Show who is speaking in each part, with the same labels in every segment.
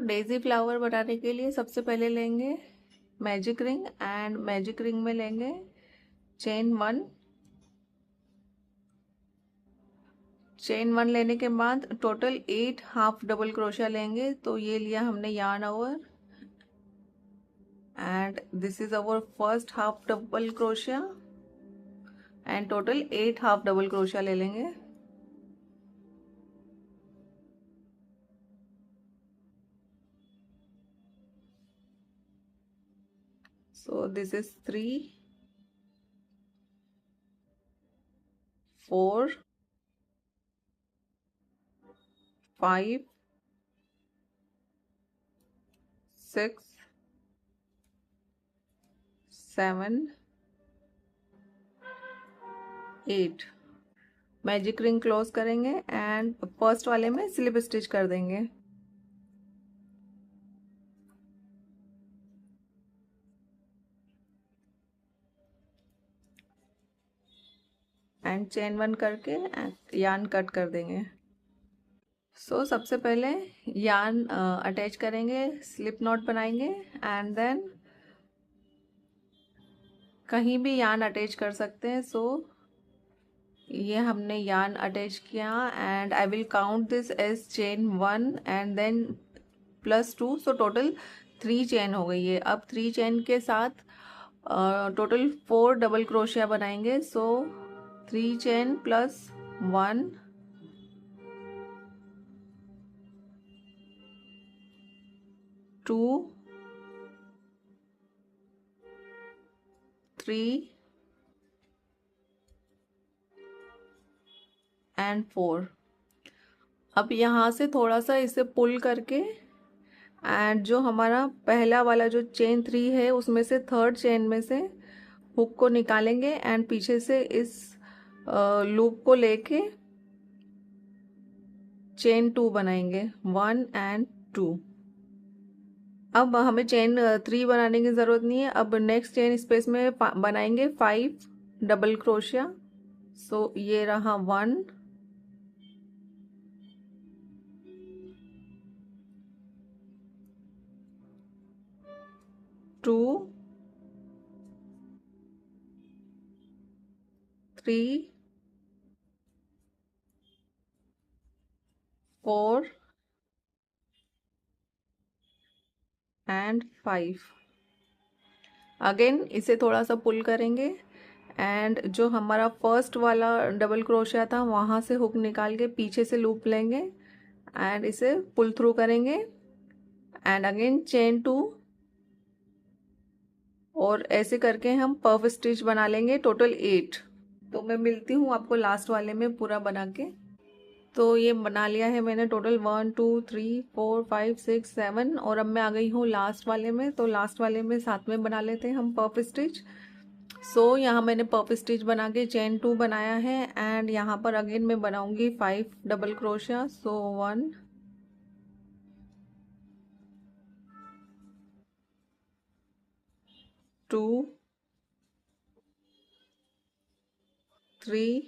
Speaker 1: Daisy flower बनाने के लिए सबसे पहले लेंगे magic ring and magic ring में लेंगे चेन 1। चेन 1 लेने के बाद टोटल 8 हाफ डबल क्रोशिया लेंगे। तो ये लिया हमने yarn over and this is our first half double क्रोशिया and total 8 half double crochet ले लेंगे। So this is 3, 4, 5, 6, 7, 8। Magic ring close करेंगे एंड फर्स्ट वाले में स्लिप स्टिच कर देंगे। एंड चेन 1 करके यार्न कट कर देंगे। सो सबसे पहले यार्न अटैच करेंगे, स्लिप नॉट बनाएंगे एंड देन कहीं भी यार्न अटैच कर सकते हैं। सो ये हमने यार्न अटैच किया and I will count this as chain 1 and then +2। So total 3 chain हो गई है। अब 3 चेन के साथ टोटल 4 डबल क्रोशिया बनाएंगे। सो 3 चेन प्लस 1, 2, 3 एंड 4। अब यहाँ से थोड़ा सा इसे पुल करके एंड जो हमारा पहला वाला जो चेन 3 है उसमें से थर्ड चेन में से हुक को निकालेंगे एंड पीछे से इस लूप को लेके चेन 2 बनाएंगे, 1 एंड 2। अब हमें चेन 3 बनाने की ज़रूरत नहीं है। अब नेक्स्ट चेन स्पेस में बनाएंगे 5 डबल क्रोशिया। सो ये रहा 1, 2, 3, 4 एंड 5। अगेन इसे थोड़ा सा पुल करेंगे एंड जो हमारा फर्स्ट वाला डबल क्रोशिया था वहाँ से हुक निकाल के पीछे से लूप लेंगे एंड इसे पुल थ्रू करेंगे एंड अगेन चेन 2 और ऐसे करके हम पफ स्टिच बना लेंगे टोटल 8। तो मैं मिलती हूँ आपको लास्ट वाले में पूरा बना के। तो ये बना लिया है मैंने टोटल 1, 2, 3, 4, 5, 6, 7 और अब मैं आ गई हूँ लास्ट वाले में। तो लास्ट वाले में साथ में बना लेते हैं हम पफ स्टिच। सो यहाँ मैंने पफ स्टिच बना के चेन 2 बनाया है एंड यहाँ पर अगेन मैं बनाऊंगी 5 double crochet. So 1, 2, 3,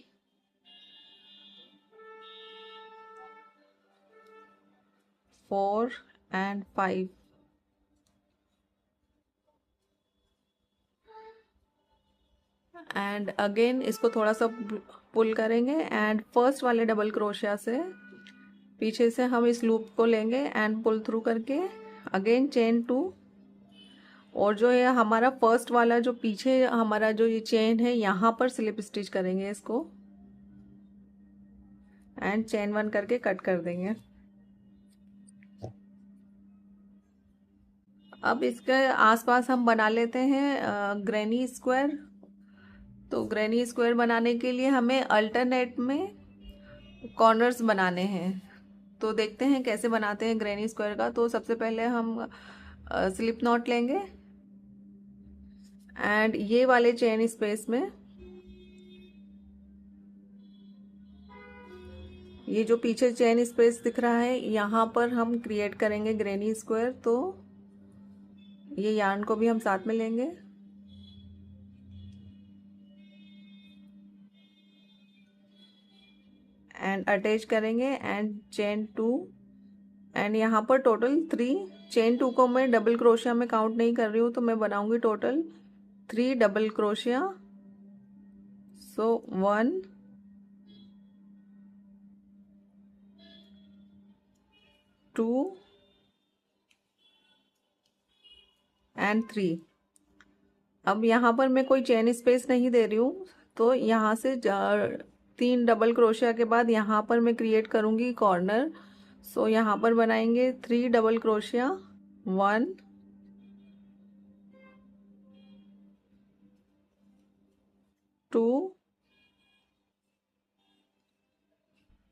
Speaker 1: 4 and 5। And again इसको थोड़ा सा पुल करेंगे एंड फर्स्ट वाले डबल क्रोशिया से पीछे से हम इस लूप को लेंगे एंड पुल थ्रू करके अगेन चेन 2 और जो है हमारा फर्स्ट वाला जो पीछे हमारा जो ये चेन है यहाँ पर स्लिप स्टिच करेंगे इसको एंड चेन 1 करके कट कर देंगे। अब इसके आसपास हम बना लेते हैं ग्रैनी स्क्वायर। तो ग्रैनी स्क्वायर बनाने के लिए हमें अल्टरनेट में कॉर्नर्स बनाने हैं। तो देखते हैं कैसे बनाते हैं ग्रैनी स्क्वायर का। तो सबसे पहले हम स्लिप नॉट लेंगे एंड ये वाले चेन स्पेस में ये जो पीछे चेन स्पेस दिख रहा है यहाँ पर हम क्रिएट करेंगे ग्रैनी स्क्वायर। तो ये यार्न को भी हम साथ में लेंगे एंड अटैच करेंगे एंड चेन 2 एंड यहाँ पर टोटल 3 चेन 2 को मैं डबल क्रोशिया में काउंट नहीं कर रही हूँ, तो मैं बनाऊंगी total 3 double crochet. So 1 2 and 3। अब यहाँ पर मैं कोई चेन स्पेस नहीं दे रही हूँ, तो यहाँ से 3 डबल क्रोशिया के बाद यहाँ पर मैं क्रिएट करूँगी कॉर्नर। सो यहाँ पर बनाएंगे 3 डबल क्रोशिया, 1 2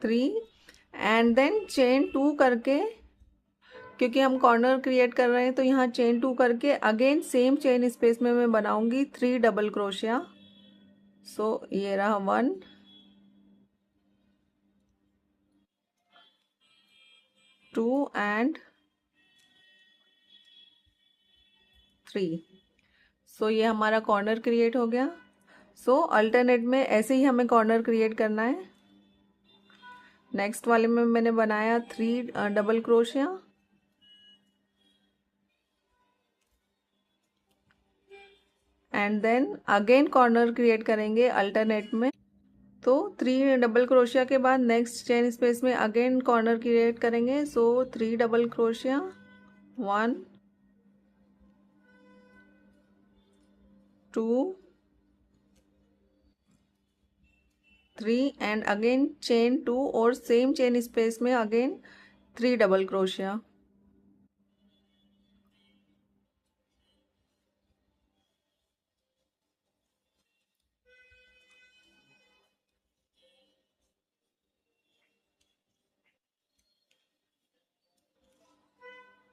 Speaker 1: 3 एंड देन चेन 2 करके, क्योंकि हम कॉर्नर क्रिएट कर रहे हैं तो यहाँ चेन 2 करके अगेन सेम चेन स्पेस में मैं बनाऊंगी 3 डबल क्रोशिया। सो ये रहा 1 2 एंड 3। सो ये हमारा कॉर्नर क्रिएट हो गया। सो अल्टरनेट में ऐसे ही हमें कॉर्नर क्रिएट करना है। नेक्स्ट वाले में मैंने बनाया 3 डबल क्रोशिया, and then again corner create करेंगे अल्टरनेट में। तो 3 डबल क्रोशिया के बाद नेक्स्ट चेन स्पेस में अगेन कॉर्नर क्रिएट करेंगे। सो 3 डबल क्रोशिया, 1 2 3 एंड अगेन चेन 2 और सेम चेन स्पेस में अगेन 3 डबल क्रोशिया।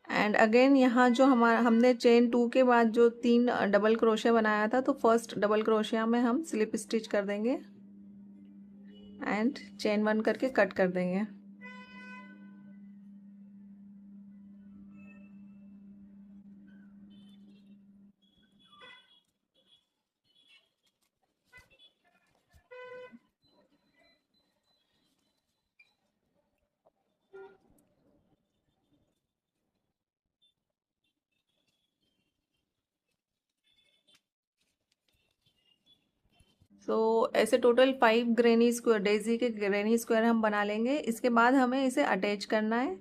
Speaker 1: एंड अगेन यहाँ जो हमारा हमने चेन 2 के बाद जो 3 डबल क्रोशिया बनाया था, तो फर्स्ट डबल क्रोशिया में हम स्लिप स्टिच कर देंगे एंड चेन 1 करके कट कर देंगे। तो ऐसे टोटल 5 ग्रेनी स्क्वायर, डेजी के ग्रेनी स्क्वायर हम बना लेंगे। इसके बाद हमें इसे अटैच करना है।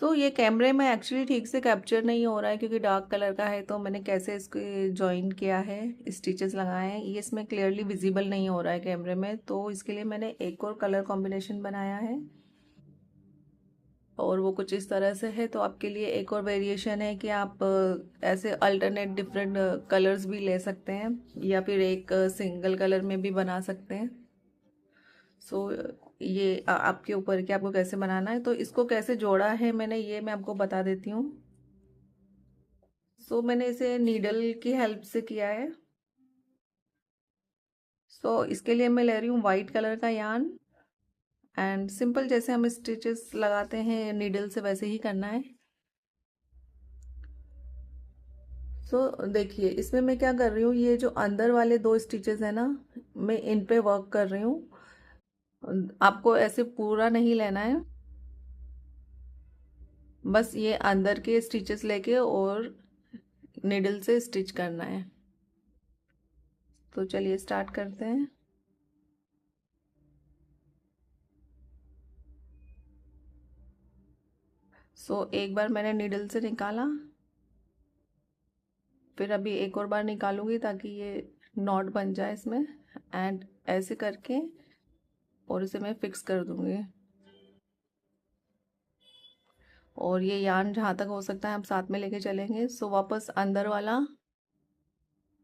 Speaker 1: तो ये कैमरे में एक्चुअली ठीक से कैप्चर नहीं हो रहा है क्योंकि डार्क कलर का है, तो मैंने कैसे इसको ज्वाइन किया है, स्टिचेस लगाए हैं, ये इसमें क्लियरली विजिबल नहीं हो रहा है कैमरे में। तो इसके लिए मैंने एक और कलर कॉम्बिनेशन बनाया है और वो कुछ इस तरह से है। तो आपके लिए एक और वेरिएशन है कि आप ऐसे अल्टरनेट डिफरेंट कलर्स भी ले सकते हैं या फिर एक सिंगल कलर में भी बना सकते हैं। सो ये आपके ऊपर है कि आपको कैसे बनाना है। तो इसको कैसे जोड़ा है मैंने, ये मैं आपको बता देती हूँ। सो मैंने इसे नीडल की हेल्प से किया है। सो इसके लिए मैं ले रही हूँ वाइट कलर का यार्न एंड सिंपल जैसे हम स्टिचेस लगाते हैं नीडल से वैसे ही करना है। सो देखिए इसमें मैं क्या कर रही हूँ, ये जो अंदर वाले 2 स्टिचेस है ना, मैं इन पे वर्क कर रही हूँ। आपको ऐसे पूरा नहीं लेना है, बस ये अंदर के स्टिचेस लेके और निडल से स्टिच करना है। तो चलिए स्टार्ट करते हैं। सो एक बार मैंने निडल से निकाला, फिर अभी एक और बार निकालूंगी ताकि ये नॉट बन जाए इसमें, एंड ऐसे करके और इसे मैं फिक्स कर दूंगी। और ये यार्न जहाँ तक हो सकता है हम साथ में लेके चलेंगे। सो वापस अंदर वाला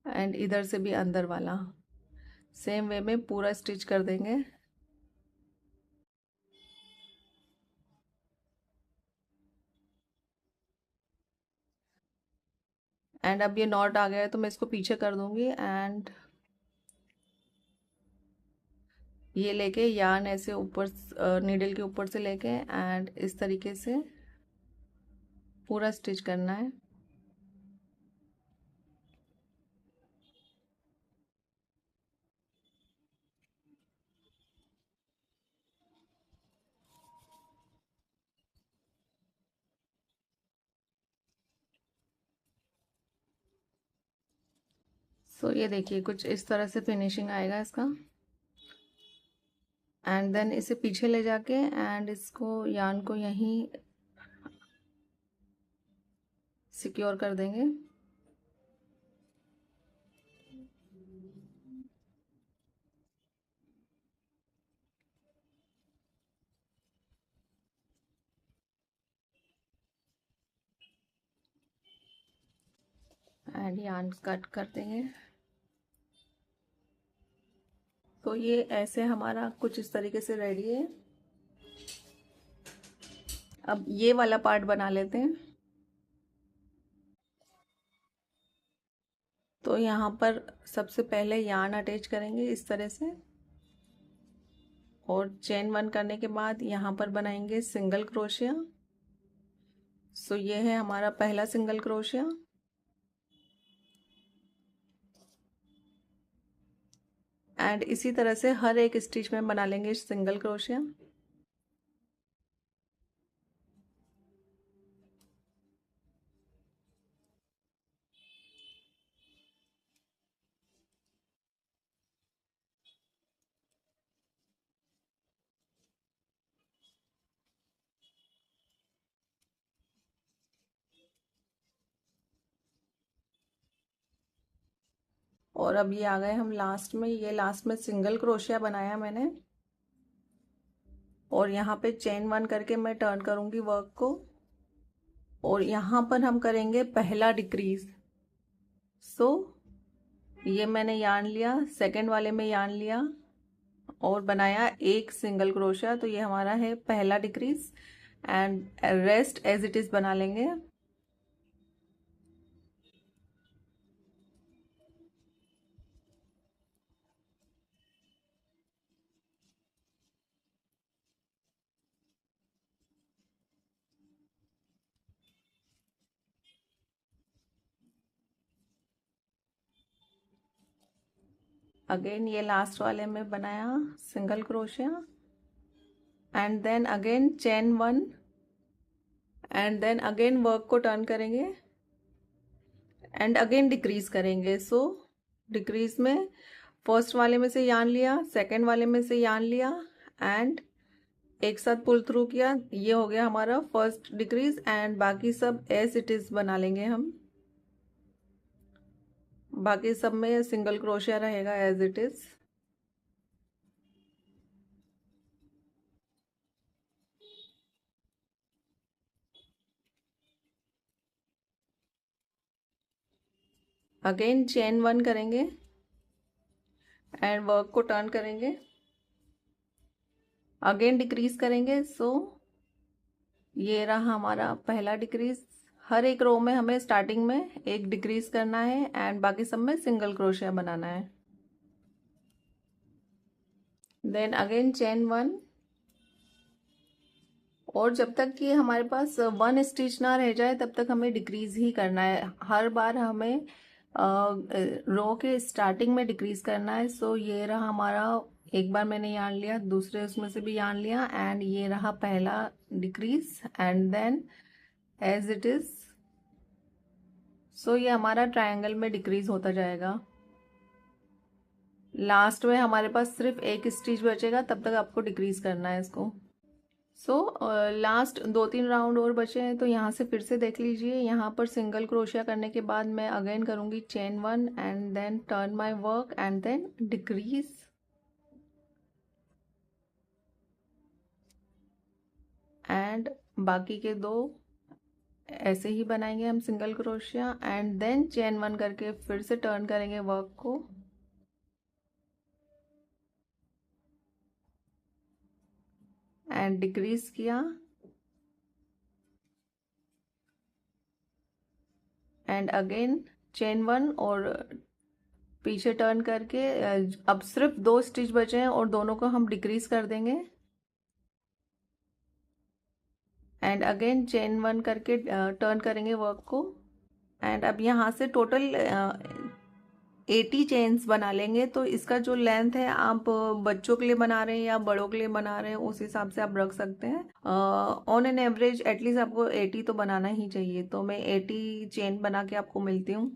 Speaker 1: एंड इधर से भी अंदर वाला सेम वे में पूरा स्टिच कर देंगे। एंड अब ये नॉट आ गया है तो मैं इसको पीछे कर दूंगी एंड ये लेके यार्न ऐसे ऊपर नीडल के ऊपर से लेके एंड इस तरीके से पूरा स्टिच करना है। सो ये देखिए कुछ इस तरह से फिनिशिंग आएगा इसका। एंड देन इसे पीछे ले जाके एंड इसको यार्न को यहीं सिक्योर कर देंगे। एंड यार्न कट कर देंगे। तो ये ऐसे हमारा कुछ इस तरीके से रेडी है। अब ये वाला पार्ट बना लेते हैं। तो यहाँ पर सबसे पहले यार्न अटैच करेंगे इस तरह से, और चेन 1 करने के बाद यहाँ पर बनाएंगे सिंगल क्रोशिया। सो ये है हमारा पहला सिंगल क्रोशिया। एंड इसी तरह से हर एक स्टिच में बना लेंगे सिंगल क्रोशिया। और अब ये आ गए हम लास्ट में। ये लास्ट में सिंगल क्रोशिया बनाया मैंने, और यहाँ पे चेन 1 करके मैं टर्न करूँगी वर्क को, और यहाँ पर हम करेंगे पहला डिक्रीज। सो ये मैंने यार्न लिया, सेकंड वाले में यार्न लिया और बनाया एक सिंगल क्रोशिया। तो ये हमारा है पहला decrease, and rest as it is बना लेंगे। अगेन ये लास्ट वाले में बनाया सिंगल क्रोशिया, and then again chain 1, and then again work को टर्न करेंगे एंड अगेन डिक्रीज करेंगे। सो डिक्रीज में फर्स्ट वाले में से यार्न लिया, सेकंड वाले में से यार्न लिया, एंड एक साथ पुल थ्रू किया। ये हो गया हमारा फर्स्ट डिक्रीज, एंड बाकी सब एज इट इज बना लेंगे हम। बाकी सब में सिंगल क्रोशिया रहेगा as it is. Again chain 1 करेंगे एंड वर्क को टर्न करेंगे, अगेन डिक्रीज करेंगे। सो ये रहा हमारा पहला डिक्रीज। हर एक रो में हमें स्टार्टिंग में एक डिक्रीज करना है एंड बाकी सब में सिंगल क्रोशिया बनाना है। देन अगेन चेन 1, और जब तक कि हमारे पास 1 स्टिच ना रह जाए तब तक हमें डिक्रीज ही करना है। हर बार हमें रो के स्टार्टिंग में डिक्रीज करना है। सो ये रहा हमारा, एक बार मैंने यार्न लिया, दूसरे उसमें से भी यार्न लिया, एंड ये रहा पहला decrease, and then as it is. So ये हमारा ट्रायंगल में डिक्रीज होता जाएगा। लास्ट में हमारे पास सिर्फ एक स्टिच बचेगा, तब तक आपको डिक्रीज करना है इसको। सो लास्ट 2-3 राउंड और बचे हैं, तो यहाँ से फिर से देख लीजिए। यहाँ पर सिंगल क्रोशिया करने के बाद मैं अगेन करूँगी chain 1 and then turn my work and then decrease, and बाकी के 2 ऐसे ही बनाएंगे हम सिंगल क्रोशिया, एंड देन चेन 1 करके फिर से टर्न करेंगे वर्क को, एंड डिक्रीज किया, एंड अगेन चेन 1 और पीछे टर्न करके अब सिर्फ 2 स्टिच बचे हैं और दोनों को हम डिक्रीज कर देंगे, एंड अगेन चेन 1 करके टर्न करेंगे वर्क को, एंड अब यहाँ से टोटल 80 चेन्स बना लेंगे। तो इसका जो लेंथ है, आप बच्चों के लिए बना रहे हैं या बड़ों के लिए बना रहे हैं, उस हिसाब से आप रख सकते हैं। ऑन एन एवरेज एटलीस्ट आपको 80 तो बनाना ही चाहिए। तो मैं 80 चेन बना के आपको मिलती हूँ।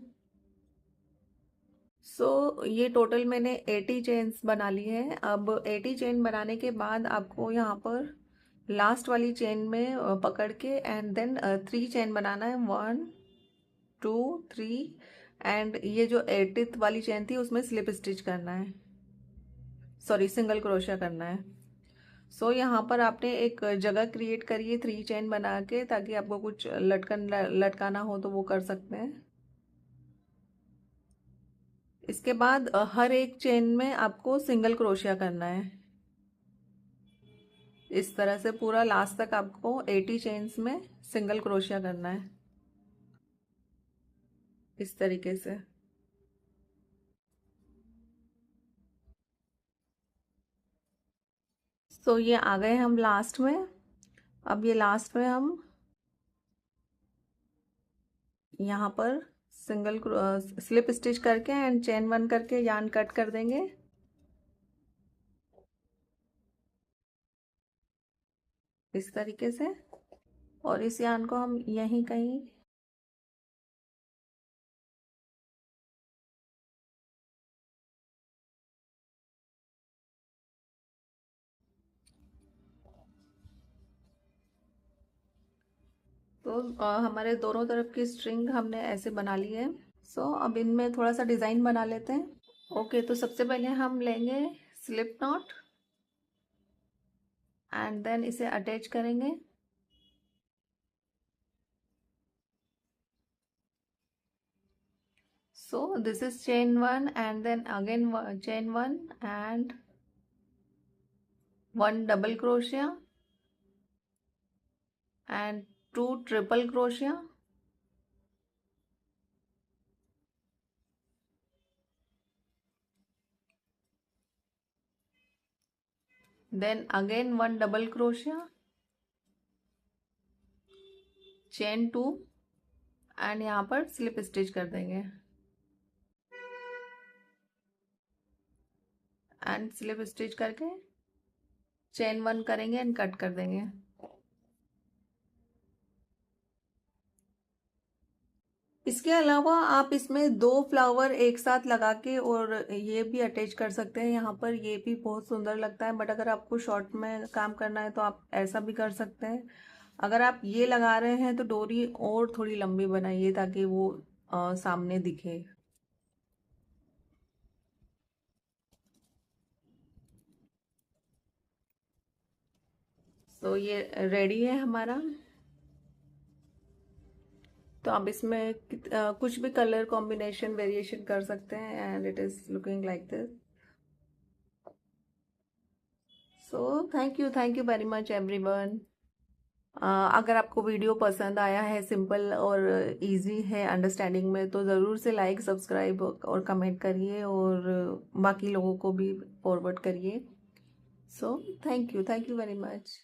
Speaker 1: ये टोटल मैंने 80 चेन्स बना ली है। अब 80 चेन बनाने के बाद आपको यहाँ पर लास्ट वाली चेन में पकड़ के एंड देन 3 चेन बनाना है, 1 2 3 एंड ये जो 80th वाली चेन थी उसमें स्लिप स्टिच करना है, सॉरी सिंगल क्रोशिया करना है। यहाँ पर आपने एक जगह क्रिएट करी है 3 चेन बना के, ताकि आपको कुछ लटकाना हो तो वो कर सकते हैं। इसके बाद हर एक चेन में आपको सिंगल क्रोशिया करना है। इस तरह से पूरा लास्ट तक आपको 80 चेन्स में सिंगल क्रोशिया करना है, इस तरीके से। ये आ गए हम लास्ट में। अब ये लास्ट में हम यहाँ पर सिंगल स्लिप स्टिच करके एंड चेन 1 करके यार्न कट कर देंगे। इस तरीके से, और इस यार्न को हम यहीं कहीं हमारे दोनों तरफ की स्ट्रिंग हमने ऐसे बना ली है। अब इनमें थोड़ा सा डिज़ाइन बना लेते हैं। ओके, तो सबसे पहले हम लेंगे स्लिप नॉट एंड देन इसे अटैच करेंगे। This is chain 1 and then again chain 1 and 1 double crochet and 2 triple crochet, then again 1 double crochet, chain 2 and यहाँ पर स्लिप स्टिच कर देंगे एंड स्लिप स्टिच करके चेन 1 करेंगे एंड कट कर देंगे। इसके अलावा आप इसमें 2 फ्लावर एक साथ लगा के और ये भी अटैच कर सकते हैं यहाँ पर, ये भी बहुत सुंदर लगता है। बट अगर आपको शॉर्ट में काम करना है तो आप ऐसा भी कर सकते हैं। अगर आप ये लगा रहे हैं तो डोरी और थोड़ी लंबी बनाइए ताकि वो सामने दिखे। ये रेडी है हमारा। तो आप इसमें कुछ भी कलर कॉम्बिनेशन वेरिएशन कर सकते हैं and it is looking like this. Thank you very much everyone. अगर आपको वीडियो पसंद आया है, सिंपल और इजी है अंडरस्टैंडिंग में, तो ज़रूर से लाइक सब्सक्राइब और कमेंट करिए और बाकी लोगों को भी फॉरवर्ड करिए। Thank you very much.